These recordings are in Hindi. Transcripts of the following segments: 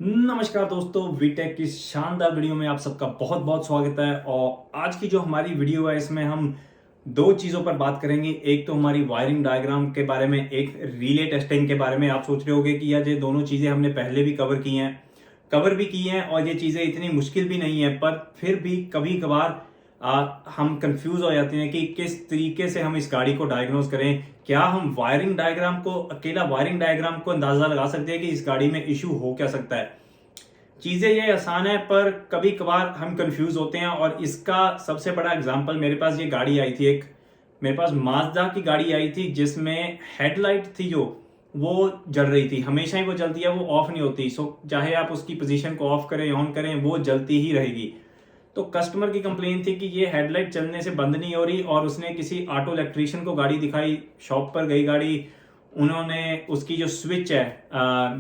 नमस्कार दोस्तों, वीटेक की शानदार वीडियो में आप सबका बहुत बहुत स्वागत है। और आज की जो हमारी वीडियो है इसमें हम दो चीज़ों पर बात करेंगे। एक तो हमारी वायरिंग डायग्राम के बारे में, एक रिले टेस्टिंग के बारे में। आप सोच रहे होंगे कि यार ये दोनों चीज़ें हमने पहले भी कवर भी की हैं और ये चीज़ें इतनी मुश्किल भी नहीं है, पर फिर भी कभी कभार हम कंफ्यूज हो जाते हैं कि किस तरीके से हम इस गाड़ी को डायग्नोज करें। क्या हम वायरिंग डायग्राम को अंदाजा लगा सकते हैं कि इस गाड़ी में इशू हो क्या सकता है। चीजें ये आसान है, पर कभी कभार हम कंफ्यूज होते हैं। और इसका सबसे बड़ा एग्जांपल, मेरे पास ये गाड़ी आई थी मेरे पास माजदा की गाड़ी आई थी जिसमें हेडलाइट थी जो वो जल रही थी। हमेशा ही वो जलती है, वो ऑफ नहीं होती। सो चाहे आप उसकी पोजीशन को ऑफ करें ऑन करें, वो जलती ही रहेगी। तो कस्टमर की कंप्लेन थी कि ये हेडलाइट चलने से बंद नहीं हो रही, और उसने किसी ऑटो इलेक्ट्रीशियन को गाड़ी दिखाई। शॉप पर गई गाड़ी, उन्होंने उसकी जो स्विच है,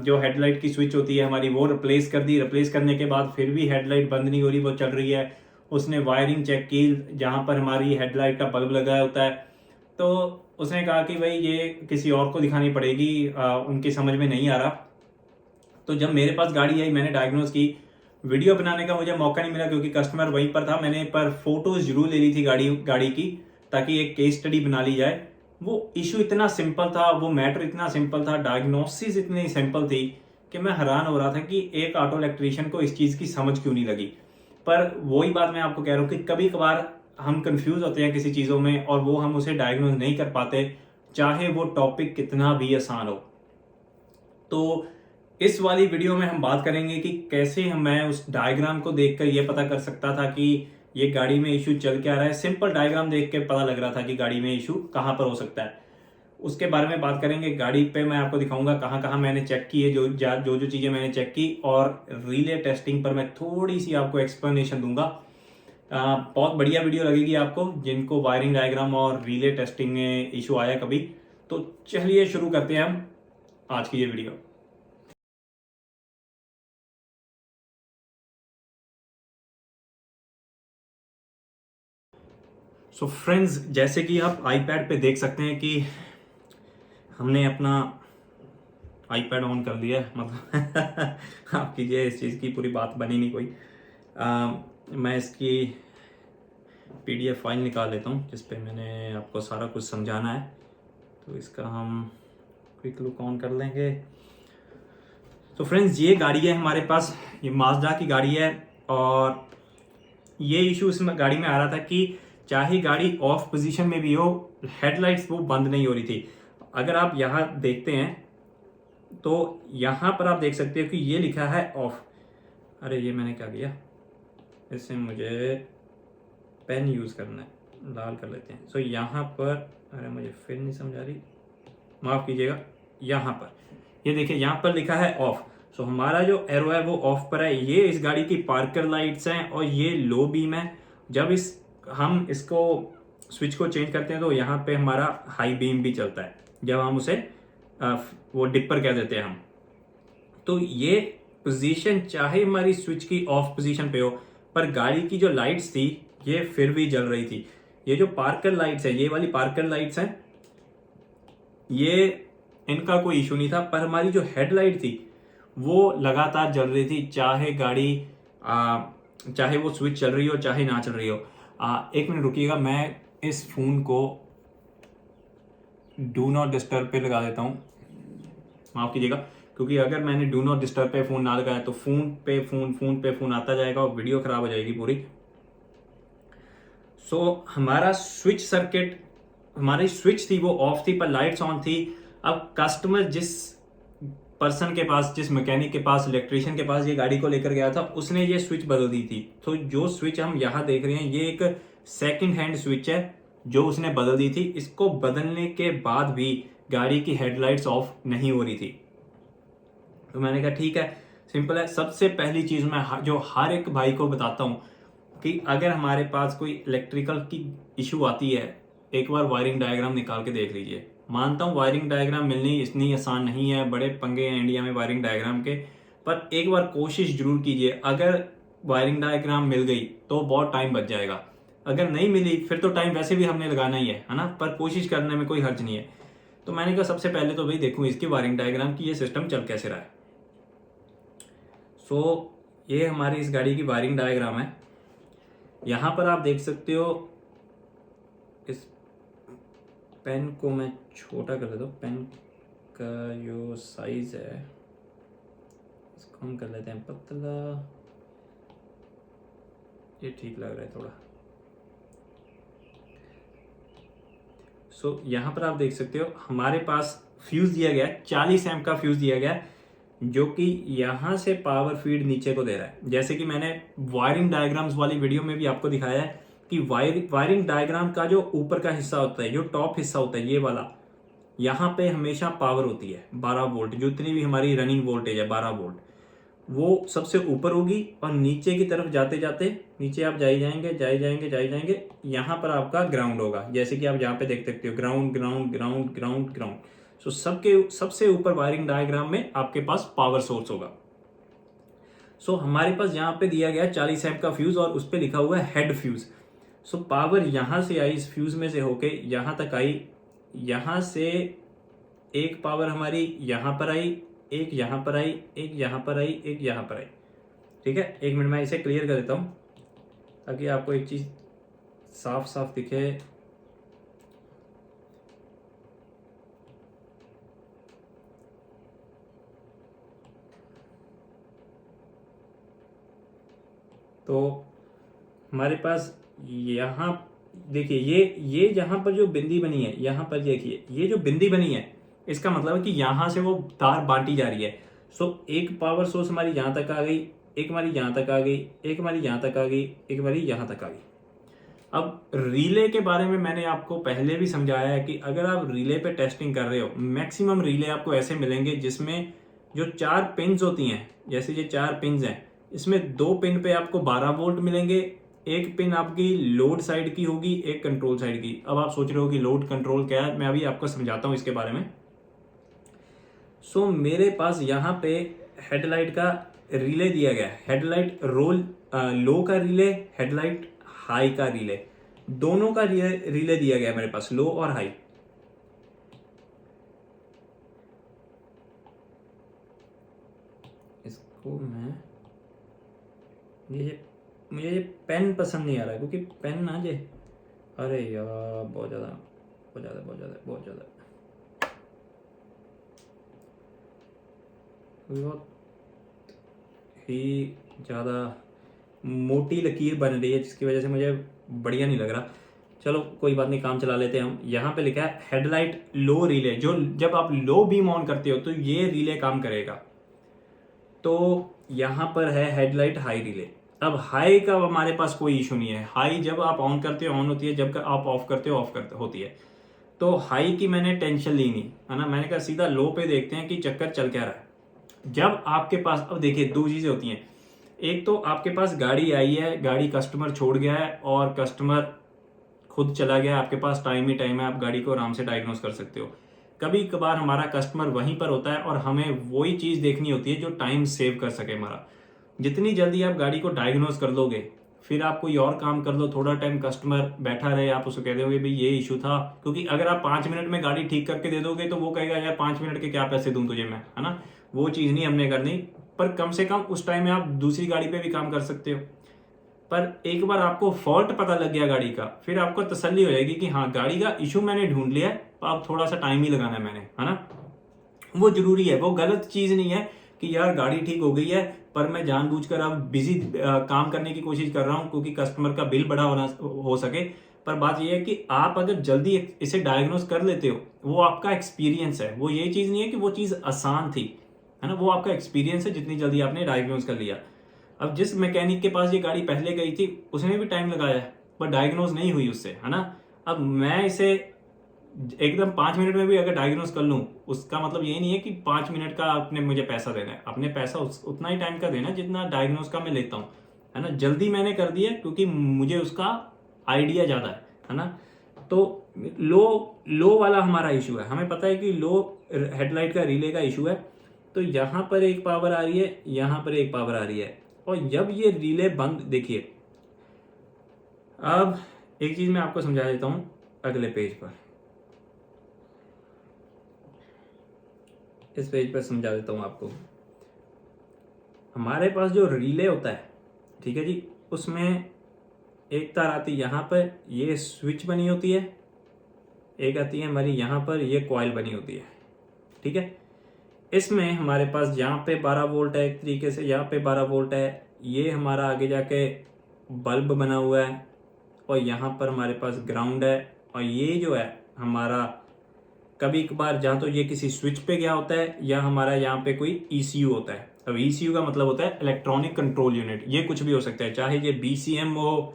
जो हेडलाइट की स्विच होती है हमारी, वो रिप्लेस कर दी। रिप्लेस करने के बाद फिर भी हेडलाइट बंद नहीं हो रही, वो चल रही है। उसने वायरिंग चेक की जहां पर हमारी हेडलाइट का बल्ब लगा होता है। तो उसने कहा कि भाई ये किसी और को दिखानी पड़ेगी, उनकी समझ में नहीं आ रहा। तो जब मेरे पास गाड़ी आई, मैंने डायग्नोज की। वीडियो बनाने का मुझे मौका नहीं मिला क्योंकि कस्टमर वहीं पर था। मैंने पर फोटोज जरूर ले ली थी गाड़ी की, ताकि एक केस स्टडी बना ली जाए। वो इशू इतना सिंपल था, वो मैटर इतना सिंपल था, डायग्नोसिस इतनी सिंपल थी कि मैं हैरान हो रहा था कि एक ऑटो इलेक्ट्रीशियन को इस चीज़ की समझ क्यों नहीं लगी। पर वही बात मैं आपको कह रहा हूँ कि कभी कभार हम कंफ्यूज होते हैं किसी चीज़ों में और वो हम उसे डायग्नोज नहीं कर पाते, चाहे वो टॉपिक कितना भी आसान हो। तो इस वाली वीडियो में हम बात करेंगे कि कैसे मैं उस डायग्राम को देखकर ये पता कर सकता था कि ये गाड़ी में इशू चल क्या रहा है। सिंपल डायग्राम देख के पता लग रहा था कि गाड़ी में इशू कहाँ पर हो सकता है। उसके बारे में बात करेंगे। गाड़ी पे मैं आपको दिखाऊंगा कहाँ कहाँ मैंने चेक की है, जो चीज़ें मैंने चेक की। और रिले टेस्टिंग पर मैं थोड़ी सी आपको एक्सप्लेनेशन दूंगा। बहुत बढ़िया वीडियो लगेगी आपको जिनको वायरिंग डायग्राम और रिले टेस्टिंग में इशू आया कभी। तो चलिए शुरू करते हैं हम आज की ये वीडियो। सो फ्रेंड्स, जैसे कि आप आईपैड पे देख सकते हैं कि हमने अपना आईपैड ऑन कर लिया है। मतलब आप कीजिए, इस चीज़ की पूरी बात बनी नहीं कोई। मैं इसकी पीडीएफ फाइल निकाल लेता हूँ जिस पे मैंने आपको सारा कुछ समझाना है। तो इसका हम क्विक लुक ऑन कर लेंगे। तो फ्रेंड्स, ये गाड़ी है हमारे पास, ये माजदा की गाड़ी है। और ये इशू इस गाड़ी में आ रहा था कि चाहे गाड़ी ऑफ पोजीशन में भी हो, हेडलाइट्स वो बंद नहीं हो रही थी। अगर आप यहाँ देखते हैं तो यहाँ पर आप देख सकते हो कि ये लिखा है ऑफ। अरे ये मैंने क्या किया, इससे मुझे पेन यूज़ करना है, लाल कर लेते हैं। सो यहाँ पर, अरे मुझे फिर नहीं समझ आ रही, माफ़ कीजिएगा। यहाँ पर ये देखिए, यहाँ पर लिखा है ऑफ। सो हमारा जो एरो है वो ऑफ पर है। ये इस गाड़ी की पार्कर लाइट्स हैं और ये लो बीम है। जब हम इसको स्विच को चेंज करते हैं तो यहाँ पे हमारा हाई बीम भी चलता है, जब हम उसे वो डिपर कह देते हैं हम। तो ये पोजीशन चाहे हमारी स्विच की ऑफ पोजीशन पे हो, पर गाड़ी की जो लाइट्स थी ये फिर भी जल रही थी। ये जो पार्कर लाइट्स है, ये वाली पार्कर लाइट्स हैं, ये इनका कोई इशू नहीं था। पर हमारी जो हेडलाइट थी वो लगातार जल रही थी, चाहे वो स्विच चल रही हो चाहे ना चल रही हो। एक मिनट रुकिएगा, मैं इस फोन को डू नॉट डिस्टर्ब पे लगा देता हूँ। माफ कीजिएगा, क्योंकि अगर मैंने डू नॉट डिस्टर्ब पे फोन ना लगाया तो फोन पे फोन आता जाएगा और वीडियो खराब हो जाएगी पूरी। सो हमारा स्विच सर्किट, हमारी स्विच थी वो ऑफ थी पर लाइट्स ऑन थी। अब कस्टमर जिस पर्सन के पास, जिस मैकेनिक के पास, इलेक्ट्रिशियन के पास ये गाड़ी को लेकर गया था, उसने ये स्विच बदल दी थी। तो जो स्विच हम यहाँ देख रहे हैं ये एक सेकंड हैंड स्विच है जो उसने बदल दी थी। इसको बदलने के बाद भी गाड़ी की हेडलाइट्स ऑफ नहीं हो रही थी। तो मैंने कहा ठीक है, सिंपल है। सबसे पहली चीज मैं जो हर एक भाई को बताता हूँ कि अगर हमारे पास कोई इलेक्ट्रिकल की इशू आती है, एक बार वायरिंग डायग्राम निकाल के देख लीजिए। मानता हूँ वायरिंग डायग्राम मिलनी इतनी आसान नहीं है, बड़े पंगे हैं इंडिया में वायरिंग डायग्राम के। पर एक बार कोशिश जरूर कीजिए। अगर वायरिंग डायग्राम मिल गई तो बहुत टाइम बच जाएगा, अगर नहीं मिली फिर तो टाइम वैसे भी हमने लगाना ही है ना। पर कोशिश करने में कोई हर्ज नहीं है। तो मैंने कहा सबसे पहले तो भाई देखूँ इसकी वायरिंग डायग्राम की ये सिस्टम चल कैसे रहा है। सो ये हमारी इस गाड़ी की वायरिंग डायग्राम है। यहाँ पर आप देख सकते हो, इस पेन को मैं छोटा कर देता हूँ। पेन का जो साइज है इसको हम कर लेते हैं पतला, ये ठीक लग रहा है थोड़ा। सो यहाँ पर आप देख सकते हो हमारे पास फ्यूज दिया गया है, 40 एम्प का फ्यूज दिया गया है, जो कि यहाँ से पावर फीड नीचे को दे रहा है। जैसे कि मैंने वायरिंग डायग्राम्स वाली वीडियो में भी आपको दिखाया है कि वायरिंग डायग्राम का जो ऊपर का हिस्सा होता है, जो टॉप हिस्सा होता है, ये वाला, यहाँ पे हमेशा पावर होती है 12 वोल्ट। जो इतनी भी हमारी रनिंग वोल्टेज है 12 वोल्ट, वो सबसे ऊपर होगी और नीचे की तरफ जाते जाते नीचे आप जाए जाएंगे, यहाँ पर आपका ग्राउंड होगा। जैसे कि आप यहाँ पे देख सकते हो, ground ground ground ground ground. So सबसे ऊपर वायरिंग डायग्राम में आपके पास पावर सोर्स होगा। सो हमारे पास यहाँ पे दिया गया 40 एम्प का फ्यूज और उस पर लिखा हुआ है हेड फ्यूज। सो पावर यहाँ से आई, इस फ्यूज में से होके यहाँ तक आई, यहाँ से एक पावर हमारी यहाँ पर आई, एक यहाँ पर आई, एक यहाँ पर आई, एक यहाँ पर आई। ठीक है, एक मिनट मैं इसे क्लियर कर देता हूँ ताकि आपको एक चीज साफ साफ दिखे। तो हमारे पास यहाँ देखिए, ये जहां पर जो बिंदी बनी है, यहाँ पर देखिए ये जो बिंदी बनी है, इसका मतलब है कि यहाँ से वो तार बांटी जा रही है। सो एक पावर सोर्स हमारी यहाँ तक आ गई, एक हमारी यहाँ तक आ गई, एक हमारी यहाँ तक आ गई, एक हमारी यहाँ तक आ गई। अब रिले के बारे में मैंने आपको पहले भी समझाया है कि अगर आप रिले पे टेस्टिंग कर रहे हो, मैक्सिमम रिले आपको ऐसे मिलेंगे जिसमें जो 4 पिन्स होती हैं, जैसे ये 4 पिन्स हैं, इसमें 2 पिन पे आपको 12 वोल्ट मिलेंगे, एक पिन आपकी लोड साइड की होगी, एक कंट्रोल साइड की। अब आप सोच रहे हो कि लोड कंट्रोल क्या है, मैं अभी आपको समझाता हूं इसके बारे में। सो मेरे पास यहाँ पे हेडलाइट का रिले दिया गया है, हेडलाइट लो का रिले, हेडलाइट हाई का रिले, दोनों का रिले दिया गया है मेरे पास, लो और हाई। इसको मैं मुझे ये पेन पसंद नहीं आ रहा है, क्योंकि पेन ना जे, अरे यार बहुत ज़्यादा बहुत ज़्यादा बहुत ज़्यादा बहुत ज़्यादा बहुत ही ज़्यादा मोटी लकीर बन रही है, जिसकी वजह से मुझे बढ़िया नहीं लग रहा। चलो कोई बात नहीं, काम चला लेते हैं हम। यहाँ पे लिखा है हेडलाइट लो रिले, जो जब आप लो बीम ऑन करते हो तो ये रिले काम करेगा। तो यहाँ पर है हेडलाइट हाई रिले। अब हाई का हमारे पास कोई इशू नहीं है, हाई जब आप ऑन करते हो ऑन होती है, जब आप ऑफ करते हो ऑफ होती है। तो हाई की मैंने टेंशन ली नहीं, है ना, मैंने कहा सीधा लो पे देखते हैं कि चक्कर चल क्या रहा है। जब आपके पास, अब देखिए 2 चीजें होती हैं, एक तो आपके पास गाड़ी आई है, गाड़ी कस्टमर छोड़ गया है और कस्टमर खुद चला गया, आपके पास टाइम ही टाइम है, आप गाड़ी को आराम से डायग्नोस कर सकते हो। कभी कभार हमारा कस्टमर वहीं पर होता है और हमें वही चीज देखनी होती है जो टाइम सेव कर सके हमारा। जितनी जल्दी आप गाड़ी को डायग्नोस कर लोगे, फिर आप कोई और काम कर लो, थोड़ा टाइम कस्टमर बैठा रहे, आप उसको कह दोगे भाई ये इशू था। क्योंकि अगर आप 5 मिनट में गाड़ी ठीक करके दे दोगे तो वो कहेगा यार 5 मिनट के क्या पैसे दूं तुझे मैं, है ना, वो चीज़ नहीं हमने करनी। पर कम से कम उस टाइम में आप दूसरी गाड़ी पे भी काम कर सकते हो। पर एक बार आपको फॉल्ट पता लग गया गाड़ी का, फिर आपको तसल्ली हो जाएगी कि हाँ गाड़ी का इशू मैंने ढूंढ लिया है, तो अब थोड़ा सा टाइम ही लगाना है मैंने, है ना। वो जरूरी है, वो गलत चीज नहीं है कि यार गाड़ी ठीक हो गई है पर मैं जानबूझकर अब बिजी काम करने की कोशिश कर रहा हूं क्योंकि कस्टमर का बिल बड़ा हो सके। पर बात यह है कि आप अगर जल्दी इसे डायग्नोस कर लेते हो, वो आपका एक्सपीरियंस है, वो ये चीज नहीं है कि वो चीज आसान थी, है ना, वो आपका एक्सपीरियंस है जितनी जल्दी आपने डायग्नोस कर लिया। अब जिस मैकेनिक के पास ये गाड़ी पहले गई थी उसने भी टाइम लगाया पर डायग्नोस नहीं हुई उससे, है ना। अब मैं इसे एकदम 5 मिनट में भी अगर डायग्नोस कर लूं, उसका मतलब ये नहीं है कि 5 मिनट का आपने मुझे पैसा देना है, अपने पैसा उतना ही टाइम का देना जितना डायग्नोस का मैं लेता हूं, है ना। जल्दी मैंने कर दिया क्योंकि मुझे उसका आइडिया ज्यादा है ना। तो लो वाला हमारा इशू है, हमें पता है कि लो हेडलाइट का रिले का इशू है। तो यहां पर एक पावर आ रही है, यहां पर एक पावर आ रही है, और जब ये रिले बंद, देखिए अब एक चीज मैं आपको समझा देता हूं अगले पेज पर, इस पेज पर समझा देता हूं आपको। हमारे पास जो रिले होता है, ठीक है जी, उसमें एक तार आती है यहाँ पर, ये स्विच बनी होती है, एक आती है हमारी यहाँ पर, ये कॉइल बनी होती है, ठीक है। इसमें हमारे पास यहाँ पे 12 वोल्ट है, एक तरीके से यहाँ पे 12 वोल्ट है, ये हमारा आगे जाके बल्ब बना हुआ है, और यहाँ पर हमारे पास ग्राउंड है, और ये जो है हमारा कभी कभार जहाँ तो ये किसी स्विच पे गया होता है, या हमारा यहाँ पे कोई ECU होता है। अब ECU का मतलब होता है इलेक्ट्रॉनिक कंट्रोल यूनिट, ये कुछ भी हो सकता है, चाहे ये BCM हो,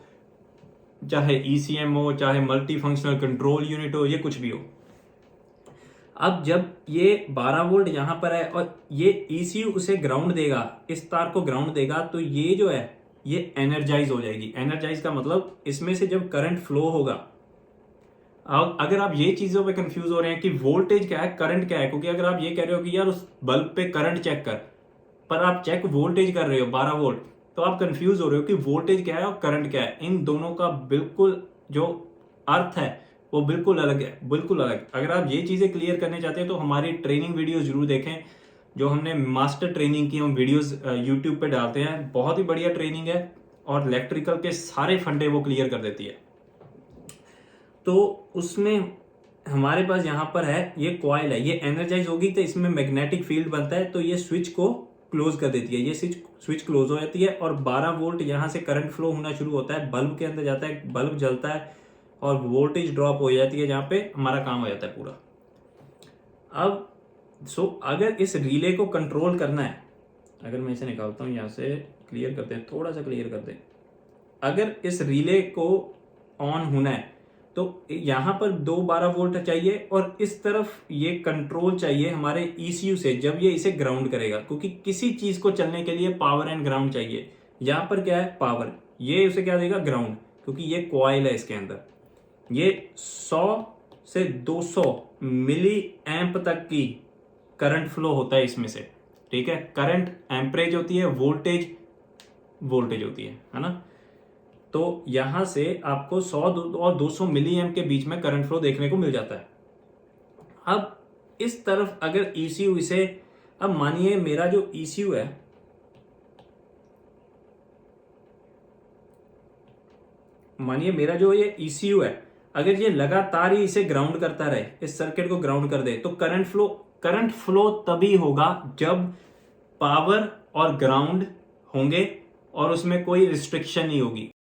चाहे ECM हो, चाहे मल्टी फंक्शनल कंट्रोल यूनिट हो, ये कुछ भी हो। अब जब ये 12 वोल्ट यहाँ पर है और ये ECU उसे ग्राउंड देगा, इस तार को ग्राउंड देगा, तो ये जो है ये एनर्जाइज हो जाएगी। एनर्जाइज का मतलब इसमें से जब करंट फ्लो होगा, अगर आप ये चीजों पे कंफ्यूज हो रहे हैं कि वोल्टेज क्या है, करंट क्या है, क्योंकि अगर आप ये कह रहे हो कि यार उस बल्ब पे करंट चेक कर, पर आप चेक वोल्टेज कर रहे हो 12 वोल्ट, तो आप कंफ्यूज हो रहे हो कि वोल्टेज क्या है और करंट क्या है। इन दोनों का बिल्कुल जो अर्थ है वो बिल्कुल अलग है, बिल्कुल अलग। अगर आप ये चीजें क्लियर करने चाहते हैं तो हमारी ट्रेनिंग वीडियो जरूर देखें, जो हमने मास्टर ट्रेनिंग की, हम वीडियोस यूट्यूब पे डालते हैं, बहुत ही बढ़िया ट्रेनिंग है, और इलेक्ट्रिकल के सारे फंडे वो क्लियर कर देती है। तो उसमें हमारे पास यहाँ पर है, ये कॉइल है, ये एनर्जाइज होगी तो इसमें मैग्नेटिक फील्ड बनता है, तो ये स्विच को क्लोज कर देती है, ये स्विच क्लोज हो जाती है, और 12 वोल्ट यहाँ से करंट फ्लो होना शुरू होता है, बल्ब के अंदर जाता है, बल्ब जलता है, और वोल्टेज ड्रॉप हो जाती है, जहाँ पे हमारा काम हो जाता है पूरा। अब अगर इस रिले को कंट्रोल करना है, अगर मैं इसे निकालता हूँ यहाँ से, क्लियर करते हैं, थोड़ा सा क्लियर करते हैं। अगर इस रिले को ऑन होना है तो यहाँ पर 12 वोल्ट चाहिए, और इस तरफ ये कंट्रोल चाहिए हमारे ECU से, जब ये इसे ग्राउंड करेगा, क्योंकि किसी चीज को चलने के लिए पावर एंड ग्राउंड चाहिए। यहाँ पर क्या है, पावर, ये उसे क्या देगा, ग्राउंड, क्योंकि ये कॉइल है, इसके अंदर ये 100 से 200 मिली एम्प तक की करंट फ्लो होता है इसमें से, ठीक है। करंट एम्परेज होती है, वोल्टेज होती है ना। तो यहां से आपको 100 और 200 मिली एम्प के बीच में करंट फ्लो देखने को मिल जाता है। अब इस तरफ अगर ECU इसे, अब मानिए मेरा जो ECU है, मानिए मेरा जो ये ECU है, अगर ये लगातार ही इसे ग्राउंड करता रहे, इस सर्किट को ग्राउंड कर दे, तो करंट फ्लो तभी होगा जब पावर और ग्राउंड होंगे और उसमें कोई रिस्ट्रिक्शन नहीं होगी।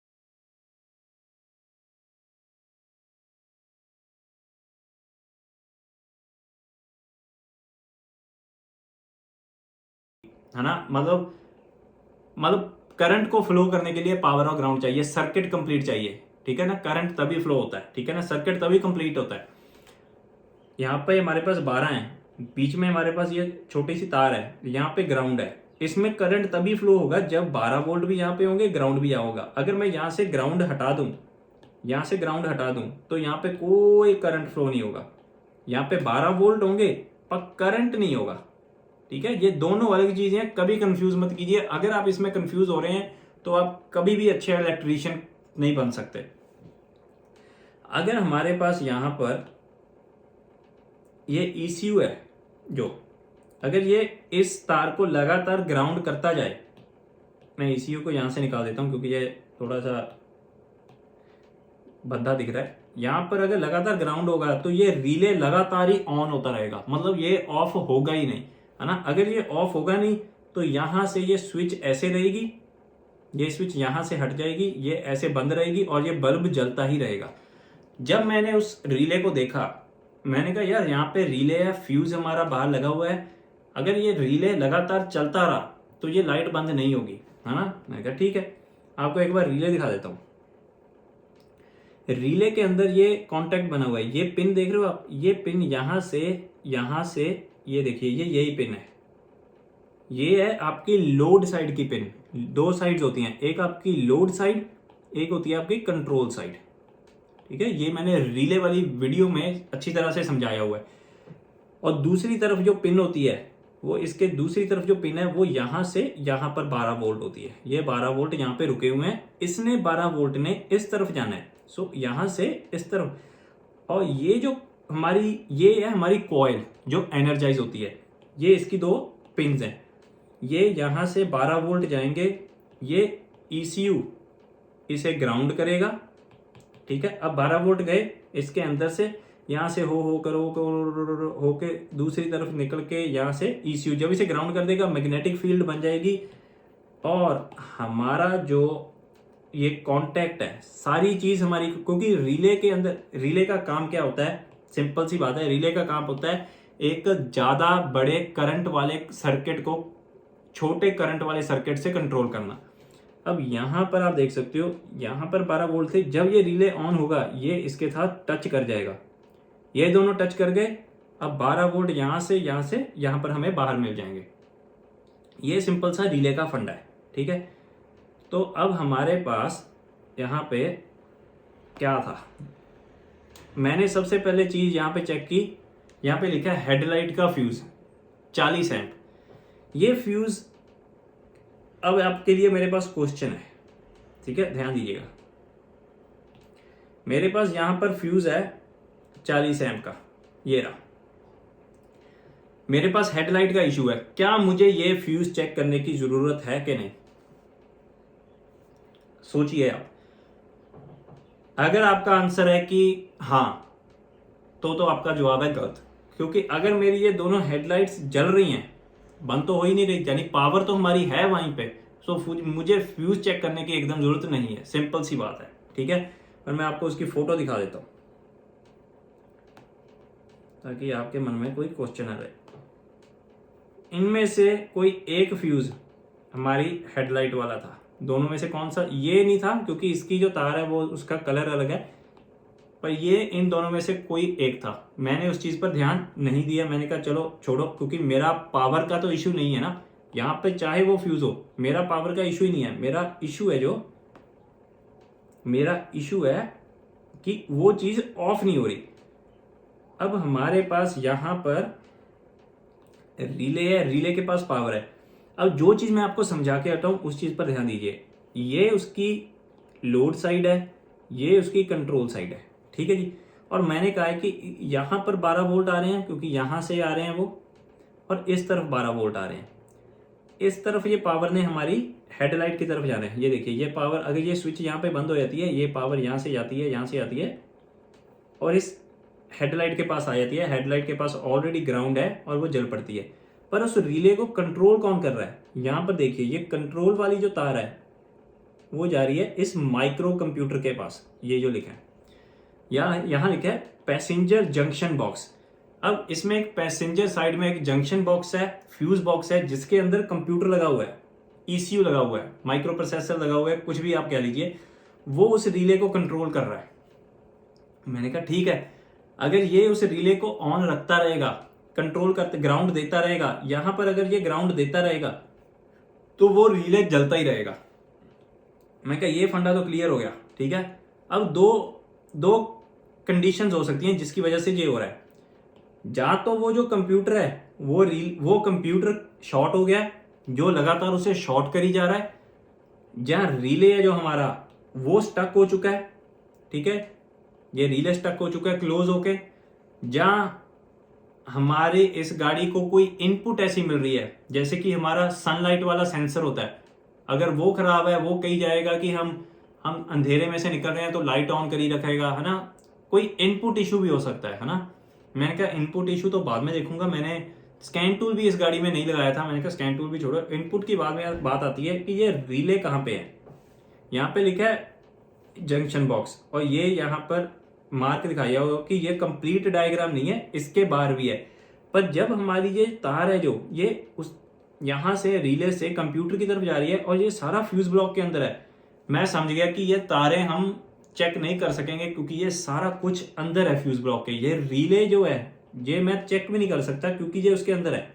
है ना, मतलब करंट को फ्लो करने के लिए पावर और ग्राउंड चाहिए, सर्किट कंप्लीट चाहिए, ठीक है ना। करंट तभी फ्लो होता है, ठीक है ना, सर्किट तभी कंप्लीट होता है। यहाँ पे हमारे पास 12 है, बीच में हमारे पास ये छोटी सी तार है, यहाँ पे ग्राउंड है, इसमें करंट तभी फ्लो होगा जब 12 वोल्ट भी यहाँ पे होंगे, ग्राउंड भी यहाँ होगा। अगर मैं यहाँ से ग्राउंड हटा दूं, यहाँ से ग्राउंड हटा दूं, तो यहाँ पे कोई करंट फ्लो नहीं होगा। यहाँ पे 12 वोल्ट होंगे पर करंट नहीं होगा, ठीक है। ये दोनों अलग चीजें हैं, कभी कंफ्यूज मत कीजिए। अगर आप इसमें कंफ्यूज हो रहे हैं तो आप कभी भी अच्छे इलेक्ट्रीशियन नहीं बन सकते। अगर हमारे पास यहां पर ये ECU है, जो अगर ये इस तार को लगातार ग्राउंड करता जाए, मैं ECU को यहां से निकाल देता हूं क्योंकि ये थोड़ा सा भद्दा दिख रहा है। यहां पर अगर लगातार ग्राउंड होगा तो ये रिले लगातार ही ऑन होता रहेगा, मतलब ये ऑफ होगा ही नहीं, है ना। अगर ये ऑफ होगा नहीं तो यहां से ये स्विच ऐसे रहेगी, ये स्विच यहां से हट जाएगी, ये ऐसे बंद रहेगी, और ये बल्ब जलता ही रहेगा। जब मैंने उस रिले को देखा, मैंने कहा यार यहाँ पे रिले है, फ्यूज हमारा बाहर लगा हुआ है, अगर ये रिले लगातार चलता रहा तो ये लाइट बंद नहीं होगी, है ना। मैंने कहा ठीक है, आपको एक बार रिले दिखा देता हूं। रिले के अंदर ये कॉन्टेक्ट बना हुआ है, ये पिन देख रहे हो आप, ये पिन यहां से ये देखिए, ये यही पिन है, ये है आपकी लोड साइड की पिन। दो साइड्स होती हैं, एक आपकी लोड साइड, एक होती है आपकी कंट्रोल साइड, ठीक है। ये मैंने रिले वाली वीडियो में अच्छी तरह से समझाया हुआ है। और दूसरी तरफ जो पिन होती है, वो इसके दूसरी तरफ जो पिन है वो यहां से यहां पर 12 वोल्ट होती है, ये 12 वोल्ट यहाँ पे रुके हुए हैं, इसने 12 वोल्ट ने इस तरफ जाना है, सो यहां से इस तरफ। और ये जो ये है हमारी कॉइल जो एनर्जाइज होती है, ये इसकी दो पिन्स हैं। ये यहाँ से 12 वोल्ट जाएंगे, ये ECU इसे ग्राउंड करेगा, ठीक है। अब 12 वोल्ट गए इसके अंदर से, यहाँ से होके दूसरी तरफ निकल के यहाँ से ECU जब इसे ग्राउंड कर देगा मैग्नेटिक फील्ड बन जाएगी, और हमारा जो ये कांटेक्ट है, सारी चीज हमारी, क्योंकि रिले के अंदर, रिले का काम क्या होता है, सिंपल सी बात है, रिले का काम होता है एक ज्यादा बड़े करंट वाले सर्किट को छोटे करंट वाले सर्किट से कंट्रोल करना। अब यहां पर आप देख सकते हो, यहां पर 12 वोल्ट थे, जब ये रिले ऑन होगा ये इसके साथ टच कर जाएगा, ये दोनों टच कर गए। अब 12 वोल्ट यहां से यहां पर हमें बाहर मिल जाएंगे। ये सिंपल सा रिले का फंडा है, ठीक है। तो अब हमारे पास यहाँ पे क्या था, मैंने सबसे पहले चीज यहाँ पे चेक की, यहाँ पे लिखा है हेडलाइट का फ्यूज 40 एम्प। ये फ्यूज, अब आपके लिए मेरे पास क्वेश्चन है, ठीक है, ध्यान दीजिएगा। मेरे पास यहां पर फ्यूज है 40 एम्प का, ये रहा। मेरे पास हेडलाइट का इशू है, क्या मुझे ये फ्यूज चेक करने की जरूरत है कि नहीं? सोचिए आप। अगर आपका आंसर है कि हाँ, तो आपका जवाब है गलत, क्योंकि अगर मेरी ये दोनों हेडलाइट्स जल रही हैं, बंद तो हो ही नहीं रही, यानी पावर तो हमारी है वहीं पे, सो मुझे फ्यूज चेक करने की एकदम जरूरत नहीं है, सिंपल सी बात है, ठीक है। पर मैं आपको उसकी फोटो दिखा देता हूं ताकि आपके मन में कोई क्वेश्चन न रहे। इनमें से कोई एक फ्यूज हमारी हेडलाइट वाला था, दोनों में से कौन सा? ये नहीं था, क्योंकि इसकी जो तार है वो उसका कलर अलग है, पर ये इन दोनों में से कोई एक था। मैंने उस चीज पर ध्यान नहीं दिया, मैंने कहा चलो छोड़ो, क्योंकि मेरा पावर का तो इशू नहीं है ना यहाँ पे, चाहे वो फ्यूज हो, मेरा पावर का इशू ही नहीं है। मेरा इशू है कि वो चीज ऑफ नहीं हो रही। अब हमारे पास यहां पर रिले है, रिले के पास पावर है। अब जो चीज मैं आपको समझा के हटा हूं उस चीज पर ध्यान दीजिए। ये उसकी लोड साइड है, ये उसकी कंट्रोल साइड है, ठीक है जी। और मैंने कहा है कि यहां पर 12 वोल्ट आ रहे हैं क्योंकि यहां से आ रहे हैं वो, और इस तरफ 12 वोल्ट आ रहे हैं। इस तरफ ये पावर ने हमारी हेडलाइट की तरफ जाना है। ये देखिए, ये पावर, अगर ये स्विच यहाँ पे बंद हो जाती है, ये पावर यहाँ से जाती है, यहाँ से आती है और इस हेडलाइट के पास आ जाती है। हेडलाइट के पास ऑलरेडी ग्राउंड है और वो जल पड़ती है। पर उस रिले को कंट्रोल कौन कर रहा है? यहाँ पर देखिए, ये कंट्रोल वाली जो तार है वो जा रही है इस माइक्रो कंप्यूटर के पास। ये जो लिखा है यहाँ लिखा है पैसेंजर जंक्शन बॉक्स। अब इसमें एक पैसेंजर साइड में एक जंक्शन बॉक्स है, फ्यूज बॉक्स है, जिसके अंदर कंप्यूटर लगा हुआ है, ECU लगा हुआ है, माइक्रो प्रोसेसर लगा हुआ है, कुछ भी आप कह लीजिए। वो उस रिले को कंट्रोल कर रहा है। मैंने कहा ठीक है, अगर ये उस रिले को ऑन रखता रहेगा, कंट्रोल करते, ग्राउंड देता रहेगा, यहां पर अगर ये ग्राउंड देता रहेगा तो वो रिले जलता ही रहेगा। मैं कहा ये फंडा तो क्लियर हो गया, ठीक है। अब दो कंडीशंस हो सकती हैं जिसकी वजह से ये हो रहा है। या तो वो जो कंप्यूटर है वो कंप्यूटर शॉर्ट हो गया, जो लगातार उसे शॉर्ट करी जा रहा है, या रिले है जो हमारा वो स्टक हो चुका है, ठीक है, ये रिले स्टक हो चुका है क्लोज होके, या हमारे इस गाड़ी को कोई इनपुट ऐसी मिल रही है, जैसे कि हमारा सनलाइट वाला सेंसर होता है, अगर वो खराब है, वो कही जाएगा कि हम अंधेरे में से निकल रहे हैं तो लाइट ऑन करी रखेगा, है ना। कोई इनपुट इशू भी हो सकता है ना। मैंने कहा इनपुट इशू तो बाद में देखूंगा, मैंने स्कैन टूल भी इस गाड़ी में नहीं लगाया था। मैंने कहा स्कैन टूल भी छोड़ो, इनपुट की बात आती है कि ये रिले कहाँ पे है। यहाँ पे लिखा है जंक्शन बॉक्स, और ये यहाँ पर मार्क दिखाया होगा कि ये कंप्लीट डायग्राम नहीं है, इसके बाहर भी है। पर जब हमारी ये तार है जो ये उस यहाँ से रिले से कंप्यूटर की तरफ जा रही है और ये सारा फ्यूज ब्लॉक के अंदर है, मैं समझ गया कि ये तारें हम चेक नहीं कर सकेंगे क्योंकि ये सारा कुछ अंदर है फ्यूज ब्लॉक के। ये रिले जो है ये मैं चेक भी नहीं कर सकता क्योंकि ये उसके अंदर है,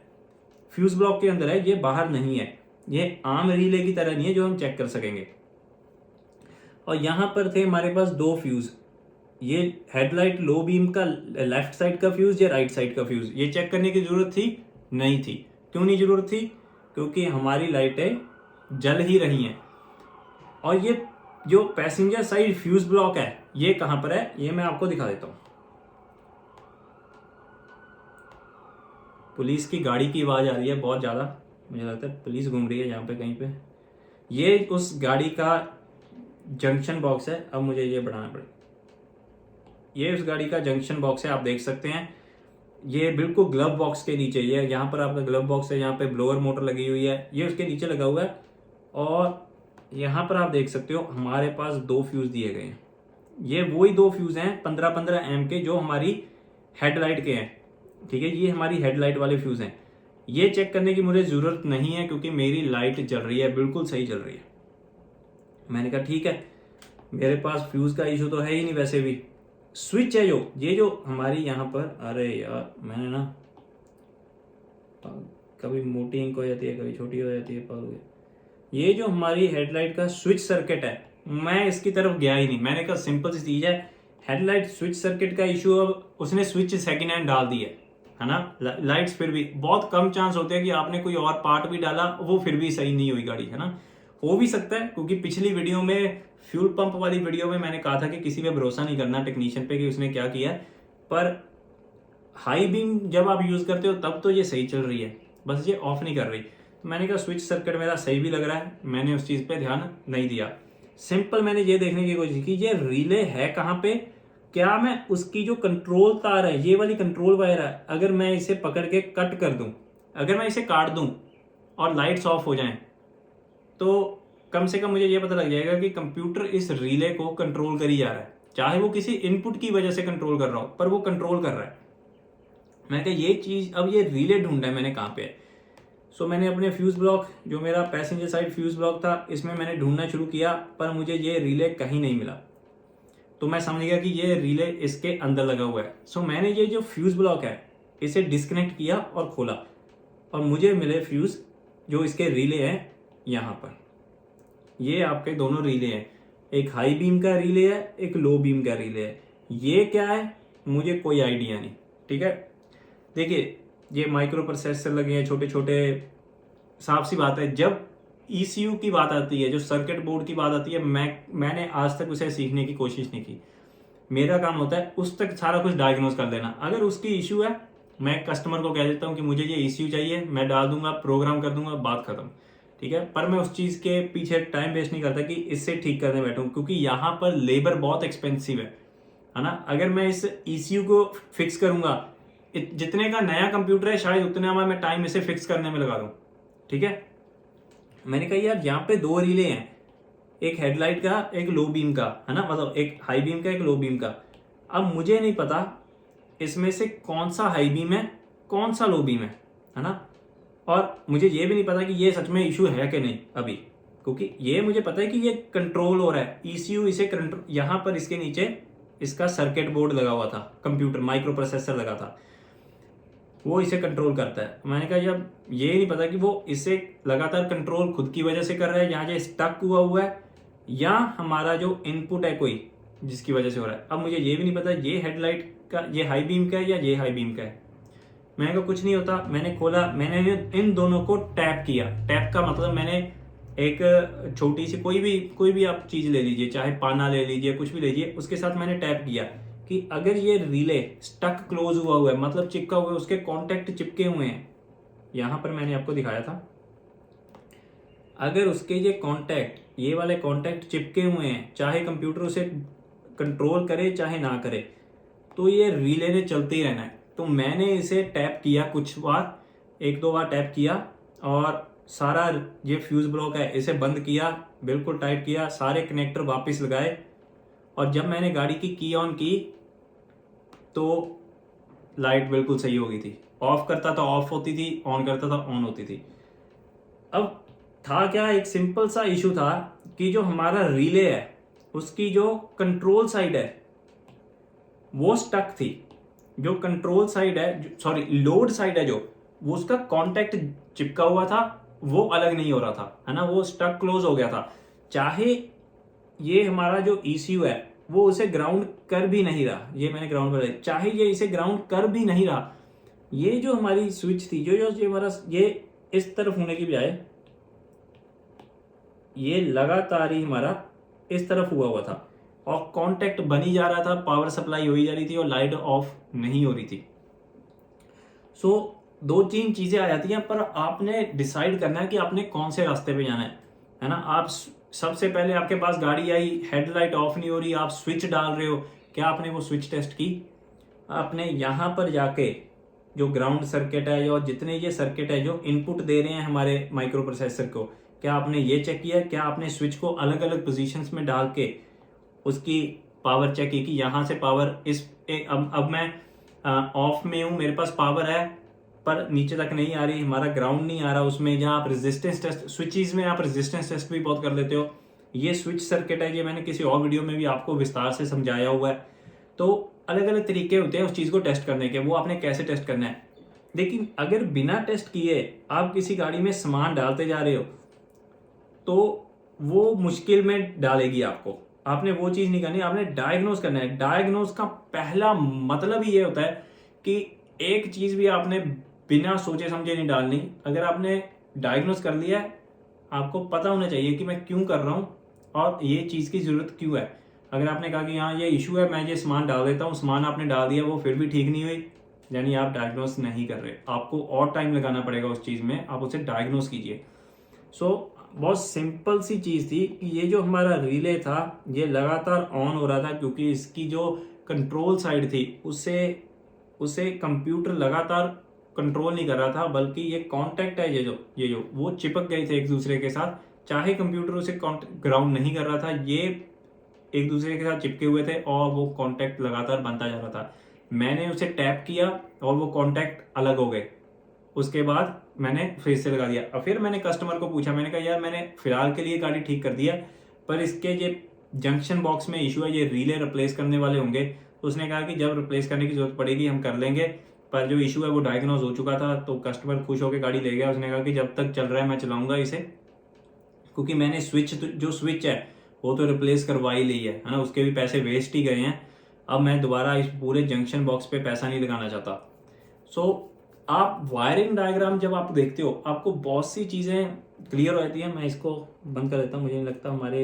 फ्यूज ब्लॉक के अंदर है, ये बाहर नहीं है। ये आम रिले की तरह नहीं है जो हम चेक कर सकेंगे। और यहां पर थे हमारे पास दो फ्यूज, ये हेडलाइट लो बीम का लेफ्ट साइड का फ्यूज या राइट साइड का फ्यूज, ये चेक करने की जरूरत थी? नहीं थी। क्यों नहीं जरूरत थी? क्योंकि हमारी लाइटें जल ही रही हैं। और ये जो पैसेंजर साइड फ्यूज ब्लॉक है ये कहां पर है, ये मैं आपको दिखा देता हूं। पुलिस की गाड़ी की आवाज आ रही है बहुत ज्यादा, मुझे लगता है पुलिस घूम रही है यहाँ पे कहीं पे। ये उस गाड़ी का जंक्शन बॉक्स है। अब मुझे ये बढ़ाना पड़ेगा। ये उस गाड़ी का जंक्शन बॉक्स है, आप देख सकते हैं। ये बिल्कुल ग्लव बॉक्स के नीचे, ये यहाँ पर आपका ग्लव बॉक्स है, यहाँ पे ब्लोअर मोटर लगी हुई है, ये उसके नीचे लगा हुआ है। और यहाँ पर आप देख सकते हो हमारे पास 2 फ्यूज दिए गए हैं। ये वही 2 फ्यूज हैं 15-15 एम के, जो हमारी हेडलाइट के हैं। ठीक है, ये हमारी हेडलाइट वाले फ्यूज हैं। ये चेक करने की मुझे जरूरत नहीं है क्योंकि मेरी लाइट चल रही है, बिल्कुल सही चल रही है। मैंने कहा ठीक है, मेरे पास फ्यूज का इशू तो है ही नहीं। वैसे भी स्विच है ये जो हमारी यहाँ पर, अरे यार मैंने ना कभी मोटी इंक हो जाती है, कभी छोटी हो जाती है, पागल। ये जो हमारी हेडलाइट का स्विच सर्किट है, मैं इसकी तरफ गया ही नहीं। मैंने कहा सिंपल सी चीज है, हेडलाइट स्विच सर्किट का इशू। अब उसने स्विच सेकेंड हैंड डाल दी है ना। लाइट्स फिर भी बहुत कम चांस होते हैं कि आपने कोई और पार्ट भी डाला, वो फिर भी सही नहीं हुई गाड़ी, है ना। हो भी सकता है क्योंकि पिछली वीडियो में, फ्यूल पंप वाली वीडियो में मैंने कहा था कि किसी पे भरोसा नहीं करना टेक्नीशियन पे कि उसने क्या किया है। पर हाई बीम जब आप यूज करते हो तब तो ये सही चल रही है, बस ये ऑफ नहीं कर रही। तो मैंने कहा स्विच सर्किट मेरा सही भी लग रहा है, मैंने उस चीज पे ध्यान नहीं दिया। सिंपल मैंने ये देखने की कोशिश की ये रिले है कहाँ पे। क्या मैं उसकी जो कंट्रोल तार है, ये वाली कंट्रोल वायर है, अगर मैं इसे पकड़ के कट कर दूं, अगर मैं इसे काट दूं और लाइट्स ऑफ हो जाएं, तो कम से कम मुझे ये पता लग जाएगा कि कंप्यूटर इस रिले को कंट्रोल कर ही जा रहा है। चाहे वो किसी इनपुट की वजह से कंट्रोल कर रहा हो, पर वो कंट्रोल कर रहा है। मैंने कहा ये चीज, अब ये रिले ढूंढा है मैंने कहाँ पे है। सो मैंने अपने फ्यूज ब्लॉक, जो मेरा पैसेंजर साइड फ्यूज ब्लॉक था, इसमें मैंने ढूंढना शुरू किया, पर मुझे ये रिले कहीं नहीं मिला। तो मैं समझ गया कि ये रिले इसके अंदर लगा हुआ है। सो मैंने ये जो फ्यूज ब्लॉक है इसे डिस्कनेक्ट किया और खोला, और मुझे मिले फ्यूज जो इसके रिले हैं यहाँ पर। ये आपके दोनों रिले हैं, एक हाई बीम का रिले है, एक लो बीम का रिले है। ये क्या है मुझे कोई आइडिया नहीं। ठीक है, देखिए ये माइक्रो प्रोसेसर लगे हैं छोटे छोटे। साफ सी बात है, जब ECU की बात आती है, जो सर्किट बोर्ड की बात आती है, मैंने आज तक उसे सीखने की कोशिश नहीं की। मेरा काम होता है उस तक सारा कुछ डायग्नोज कर देना। अगर उसकी इशू है, मैं कस्टमर को कह देता हूँ कि मुझे ये ECU चाहिए, मैं डाल दूंगा, प्रोग्राम कर दूंगा, बात खत्म। ठीक है, पर मैं उस चीज के पीछे टाइम वेस्ट नहीं करता कि इससे ठीक करने बैठूं, क्योंकि यहाँ पर लेबर बहुत एक्सपेंसिव है ना। अगर मैं इस ECU को फिक्स करूंगा, जितने का नया कंप्यूटर है शायद उतने में मैं टाइम इसे फिक्स करने में लगा दूं। ठीक है, मैंने कहा यार यहाँ पे 2 रिले हैं, एक हेडलाइट का, एक लो बीम का, है ना, मतलब एक हाई बीम का, एक लो बीम का। अब मुझे नहीं पता इसमें से कौन सा हाई बीम है, कौन सा लो बीम है ना। और मुझे ये भी नहीं पता कि ये सच में इशू है कि नहीं अभी, क्योंकि ये मुझे पता है कि ये कंट्रोल हो रहा है। ECU इसे कंट्रोल, यहाँ पर इसके नीचे इसका सर्किट बोर्ड लगा हुआ था, कंप्यूटर माइक्रो प्रोसेसर लगा था, वो इसे कंट्रोल करता है। मैंने कहा जब ये नहीं पता कि वो इसे लगातार कंट्रोल खुद की वजह से कर रहा है, यहाँ से स्टक हुआ है, या हमारा जो इनपुट है कोई जिसकी वजह से हो रहा है। अब मुझे ये भी नहीं पता ये हेडलाइट का, ये हाई बीम का है या ये हाई बीम का है। मैंने कहा कुछ नहीं होता, मैंने खोला, मैंने इन दोनों को टैप किया। टैप का मतलब मैंने एक छोटी सी कोई भी आप चीज ले लीजिए, चाहे पाना ले लीजिए, कुछ भी लीजिए, उसके साथ मैंने टैप किया कि अगर ये रिले स्टक क्लोज हुआ है, मतलब चिपका हुआ है, उसके कॉन्टेक्ट चिपके हुए हैं, यहां पर मैंने आपको दिखाया था, अगर उसके ये वाले कॉन्टेक्ट चिपके हुए हैं, चाहे कंप्यूटर उसे कंट्रोल करे चाहे ना करे, तो ये रिले ने चलते ही रहना है। तो मैंने इसे टैप किया कुछ बार, 1-2 बार टैप किया, और सारा ये फ्यूज ब्लॉक है इसे बंद किया, बिल्कुल टाइट किया, सारे कनेक्टर वापस लगाए, और जब मैंने गाड़ी की ऑन की तो लाइट बिल्कुल सही हो गई थी। ऑफ करता था ऑफ होती थी, ऑन करता था ऑन होती थी। अब था क्या, एक सिंपल सा इशू था कि जो हमारा रिले है उसकी जो कंट्रोल साइड है वो स्टक थी। जो कंट्रोल साइड है, सॉरी लोड साइड है, जो वो उसका कांटेक्ट चिपका हुआ था, वो अलग नहीं हो रहा था, है ना, वो स्टक क्लोज हो गया था। चाहे ये हमारा जो ECU है वो उसे ग्राउंड कर भी नहीं रहा, ये मैंने ग्राउंड पर, चाहे ये इसे ग्राउंड कर भी नहीं रहा, ये जो हमारी स्विच थी, जो जो हमारा ये इस तरफ होने की बजाय ये लगातार ही हमारा इस तरफ हुआ था, और कांटेक्ट बनी जा रहा था, पावर सप्लाई हो ही जा रही थी, और लाइट ऑफ नहीं हो रही थी। सो दो तीन चीजें आ जाती हैं, पर आपने डिसाइड करना है कि आपने कौन से रास्ते पे जाना है ना। आप सबसे पहले आपके पास गाड़ी आई, हेडलाइट ऑफ नहीं हो रही, आप स्विच डाल रहे हो, क्या आपने वो स्विच टेस्ट की? आपने यहाँ पर जाके जो ग्राउंड सर्किट है और जितने ये सर्किट है जो इनपुट दे रहे हैं हमारे माइक्रो प्रोसेसर को, क्या आपने ये चेक किया? क्या आपने स्विच को अलग अलग पोजीशंस में डाल के उसकी पावर चेक की कि यहाँ से पावर अब मैं ऑफ में हूँ, मेरे पास पावर है पर नीचे तक नहीं आ रही, हमारा ग्राउंड नहीं आ रहा उसमें। जहाँ आप रेजिस्टेंस टेस्ट, स्विचेस में आप रेजिस्टेंस टेस्ट भी बहुत कर लेते हो। ये स्विच सर्किट है, ये मैंने किसी और वीडियो में भी आपको विस्तार से समझाया हुआ है। तो अलग अलग तरीके होते हैं उस चीज़ को टेस्ट करने के, वो आपने कैसे टेस्ट करना है। लेकिन अगर बिना टेस्ट किए आप किसी गाड़ी में सामान डालते जा रहे हो तो वो मुश्किल में डालेगी आपको। आपने वो चीज़ नहीं करनी, आपने डायग्नोज करना है। डायग्नोज का पहला मतलब ही ये होता है कि एक चीज़ भी आपने बिना सोचे समझे नहीं डालनी। अगर आपने डायग्नोज कर लिया है, आपको पता होना चाहिए कि मैं क्यों कर रहा हूँ और ये चीज़ की ज़रूरत क्यों है। अगर आपने कहा कि हाँ ये इशू है, मैं ये सामान डाल देता हूँ, सामान आपने डाल दिया, वो फिर भी ठीक नहीं हुई, यानी आप डायग्नोज नहीं कर रहे। आपको और टाइम लगाना पड़ेगा उस चीज़ में, आप उसे डायग्नोज कीजिए। बहुत सिंपल सी चीज़ थी कि ये जो हमारा रिले था ये लगातार ऑन हो रहा था, क्योंकि इसकी जो कंट्रोल साइड थी उसे कंप्यूटर लगातार कंट्रोल नहीं कर रहा था, बल्कि ये कांटेक्ट है, ये जो वो चिपक गए थे एक दूसरे के साथ। चाहे कंप्यूटर उसे ग्राउंड नहीं कर रहा था, ये एक दूसरे के साथ चिपके हुए थे और वो कांटेक्ट लगातार बनता जा रहा था। मैंने उसे टैप किया और वो कांटेक्ट अलग हो गए। उसके बाद मैंने फिर से लगा दिया और फिर मैंने कस्टमर को पूछा, मैंने कहा यार मैंने फिलहाल के लिए गाड़ी ठीक कर दिया, पर इसके ये जंक्शन बॉक्स में इशू है, ये रिले रिप्लेस करने वाले होंगे। तो उसने कहा कि जब रिप्लेस करने की जरूरत पड़ेगी हम कर लेंगे, पर जो इशू है वो डायग्नोज हो चुका था। तो कस्टमर खुश होकर गाड़ी ले गया। उसने कहा कि जब तक चल रहा है मैं चलाऊंगा इसे, क्योंकि मैंने जो स्विच है वो तो रिप्लेस करवा ही ली है ना, उसके भी पैसे वेस्ट ही गए हैं। अब मैं दोबारा इस पूरे जंक्शन बॉक्स पे पैसा नहीं लगाना चाहता। आप वायरिंग डायग्राम जब आप देखते हो आपको बहुत सी चीज़ें क्लियर हो जाती हैं। मैं इसको बंद कर देता हूँ, मुझे नहीं लगता हमारे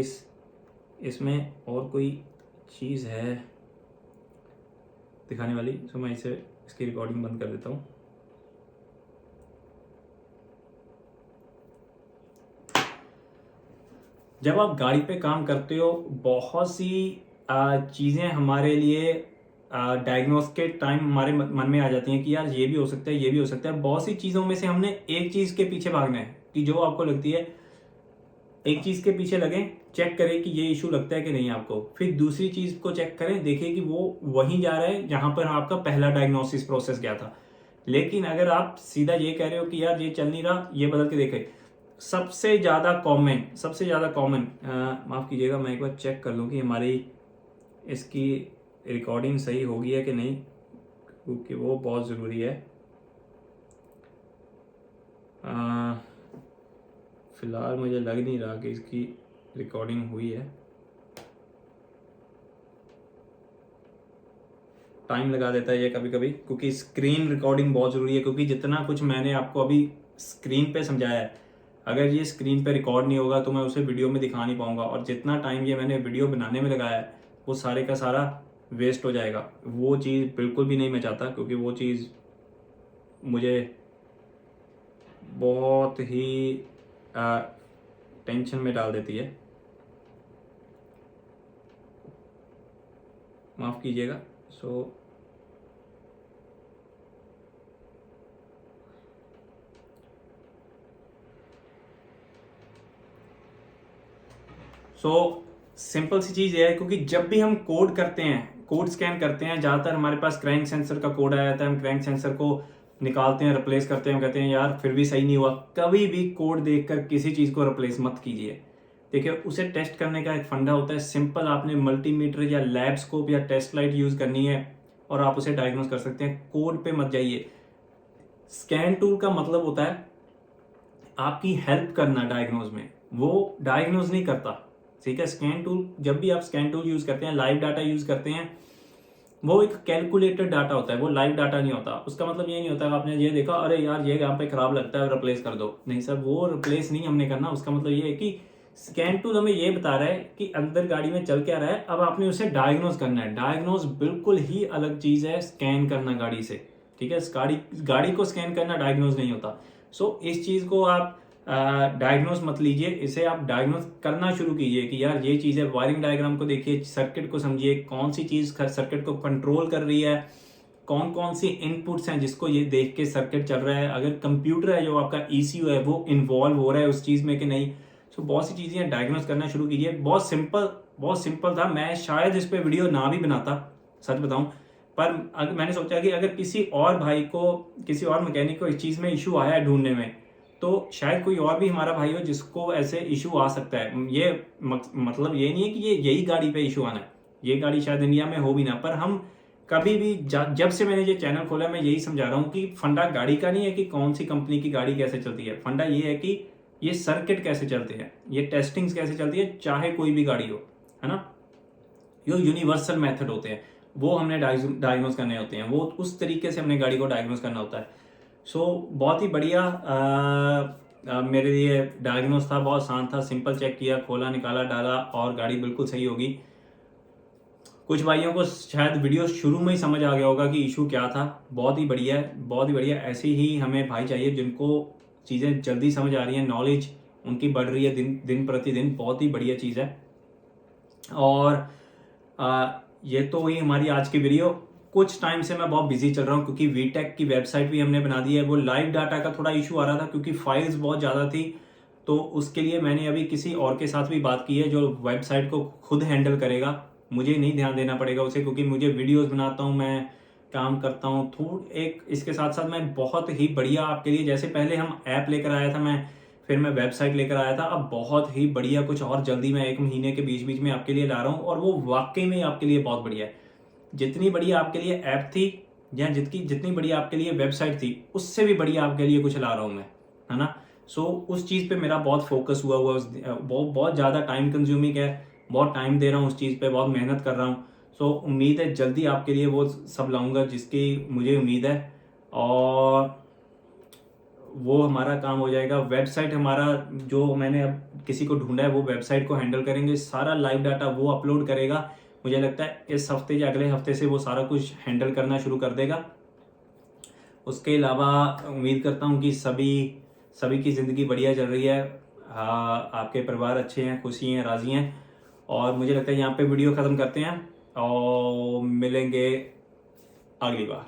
इसमें और कोई चीज़ है दिखाने वाली, तो मैं इसकी रिकॉर्डिंग बंद कर देता हूँ। जब आप गाड़ी पे काम करते हो बहुत सी चीज़ें हमारे लिए डायग्नोस के टाइम हमारे मन में आ जाती हैं कि यार ये भी हो सकता है, ये भी हो सकता है। बहुत सी चीज़ों में से हमने एक चीज़ के पीछे भागना है कि जो आपको लगती है, एक चीज़ के पीछे लगें, चेक करें कि ये इशू लगता है कि नहीं आपको, फिर दूसरी चीज़ को चेक करें, देखिए कि वो वहीं जा रहा है जहाँ पर आपका पहला डायग्नोसिस प्रोसेस गया था। लेकिन अगर आप सीधा ये कह रहे हो कि यार ये चल नहीं रहा, ये बदल के देखें। सबसे ज़्यादा कॉमन माफ़ कीजिएगा, मैं एक बार चेक कर लूँ कि हमारी इसकी रिकॉर्डिंग सही होगी है कि नहीं, क्योंकि वो बहुत ज़रूरी है। फ़िलहाल मुझे लग नहीं रहा कि इसकी रिकॉर्डिंग हुई है। टाइम लगा देता है ये कभी कभी, क्योंकि स्क्रीन रिकॉर्डिंग बहुत ज़रूरी है। क्योंकि जितना कुछ मैंने आपको अभी स्क्रीन पे समझाया है, अगर ये स्क्रीन पे रिकॉर्ड नहीं होगा तो मैं उसे वीडियो में दिखा नहीं पाऊंगा, और जितना टाइम ये मैंने वीडियो बनाने में लगाया है वो सारे का सारा वेस्ट हो जाएगा। वो चीज़ बिल्कुल भी नहीं मैं चाहता, क्योंकि वो चीज़ मुझे बहुत ही टेंशन में डाल देती है। माफ़ कीजिएगा। सिंपल सी चीज़ ये है, क्योंकि जब भी हम कोड करते हैं, कोड स्कैन करते हैं, ज़्यादातर हमारे पास क्रैंक सेंसर का कोड आया था, हम क्रैंक सेंसर को निकालते हैं, रिप्लेस करते हैं, कहते हैं यार फिर भी सही नहीं हुआ। कभी भी कोड देखकर किसी चीज़ को रिप्लेस मत कीजिए। देखिए, उसे टेस्ट करने का एक फंडा होता है सिंपल। आपने मल्टीमीटर या लैब स्कोप या टेस्ट लाइट यूज़ करनी है और आप उसे डायग्नोज कर सकते हैं। कोड पे मत जाइए। स्कैन टूल का मतलब होता है आपकी हेल्प करना डायग्नोज में, वो डायग्नोज नहीं करता। ठीक है, स्कैन टूल, जब भी आप स्कैन टूल यूज करते हैं, लाइव डाटा यूज करते हैं, वो एक कैलकुलेटेड डाटा होता है, वो लाइव डाटा नहीं होता। उसका मतलब ये नहीं होता आपने ये देखा अरे यार ये यहाँ पे खराब लगता है रिप्लेस कर दो, नहीं सर, वो रिप्लेस नहीं हमने करना। उसका मतलब ये है कि स्कैन टूल हमें ये बता रहा है कि अंदर गाड़ी में चल क्या रहा है, अब आपने उसे डायग्नोज करना है। डायग्नोज बिल्कुल ही अलग चीज है स्कैन करना गाड़ी से। ठीक है, गाड़ी को स्कैन करना डायग्नोज नहीं होता। सो इस चीज़ को आप डायग्नोज मत लीजिए, इसे आप डायग्नोज करना शुरू कीजिए कि यार ये चीज़ है। वायरिंग डायग्राम को देखिए, सर्किट को समझिए, कौन सी चीज़ सर्किट को कंट्रोल कर रही है, कौन कौन सी इनपुट्स हैं जिसको ये देख के सर्किट चल रहा है। अगर कंप्यूटर है जो आपका ECU है वो इन्वॉल्व हो रहा है उस चीज़ में कि नहीं। सो बहुत सी चीज़ें डायग्नोज करना शुरू कीजिए। बहुत सिंपल था। मैं शायद इस पे वीडियो ना भी बनाता, सच बताऊं, पर मैंने सोचा कि अगर किसी और भाई को, किसी और मैकेनिक को इस चीज़ में इशू आया है ढूंढने में, तो शायद कोई और भी हमारा भाई हो जिसको ऐसे इशू आ सकता है। ये मतलब ये नहीं है कि ये यही गाड़ी पे इशू आना है, ये गाड़ी शायद इंडिया में हो भी ना। पर हम कभी भी जब से मैंने ये चैनल खोला मैं यही समझा रहा हूँ कि फंडा गाड़ी का नहीं है कि कौन सी कंपनी की गाड़ी कैसे चलती है। फंडा ये है कि ये सर्किट कैसे चलते हैं, ये टेस्टिंग्स कैसे चलती है, चाहे कोई भी गाड़ी हो, है ना। जो यूनिवर्सल मेथड होते हैं वो हमने डायग्नोज करने होते हैं, वो उस तरीके से हमने गाड़ी को डायग्नोज करना होता है। सो बहुत ही बढ़िया मेरे लिए डायग्नोज था, बहुत आसान था, सिंपल चेक किया, खोला, निकाला, डाला और गाड़ी बिल्कुल सही होगी। कुछ भाइयों को शायद वीडियो शुरू में ही समझ आ गया होगा कि इशू क्या था। बहुत ही बढ़िया है, बहुत ही बढ़िया। ऐसे ही हमें भाई चाहिए जिनको चीज़ें जल्दी समझ आ रही हैं, नॉलेज उनकी बढ़ रही है दिन प्रतिदिन। बहुत ही बढ़िया चीज़ है। और ये तो हुई हमारी आज की वीडियो। कुछ टाइम से मैं बहुत बिजी चल रहा हूँ क्योंकि वीटेक की वेबसाइट भी हमने बना दी है। वो लाइव डाटा का थोड़ा इशू आ रहा था क्योंकि फाइल्स बहुत ज़्यादा थी, तो उसके लिए मैंने अभी किसी और के साथ भी बात की है जो वेबसाइट को खुद हैंडल करेगा। मुझे नहीं ध्यान देना पड़ेगा उसे, क्योंकि मुझे वीडियोस बनाता हूँ, मैं काम करता हूँ। एक इसके साथ साथ मैं बहुत ही बढ़िया आपके लिए, जैसे पहले हम ऐप लेकर आया था मैं, फिर मैं वेबसाइट लेकर आया था, अब बहुत ही बढ़िया कुछ और जल्दी मैं 1 महीने के बीच बीच में आपके लिए ला रहा हूँ। और वो वाकई में आपके लिए बहुत बढ़िया है। जितनी बढ़िया आपके लिए ऐप थी या जितनी बढ़िया आपके लिए वेबसाइट थी, उससे भी बढ़िया आपके लिए कुछ ला रहा हूँ मैं, है ना। सो उस चीज़ पे मेरा बहुत फोकस हुआ बहुत ज़्यादा टाइम कंज्यूमिंग है, बहुत टाइम दे रहा हूँ उस चीज़ पे, बहुत मेहनत कर रहा हूँ। सो उम्मीद है जल्दी आपके लिए वो सब लाऊंगा जिसकी मुझे उम्मीद है, और वो हमारा काम हो जाएगा। वेबसाइट हमारा जो मैंने अब किसी को ढूंढा है वो वेबसाइट को हैंडल करेंगे, सारा लाइव डाटा वो अपलोड करेगा। मुझे लगता है इस हफ्ते या अगले हफ्ते से वो सारा कुछ हैंडल करना शुरू कर देगा। उसके अलावा उम्मीद करता हूँ कि सभी की ज़िंदगी बढ़िया चल रही है, आपके परिवार अच्छे हैं, खुशी हैं, राज़ी हैं। और मुझे लगता है यहाँ पे वीडियो ख़त्म करते हैं और मिलेंगे अगली बार।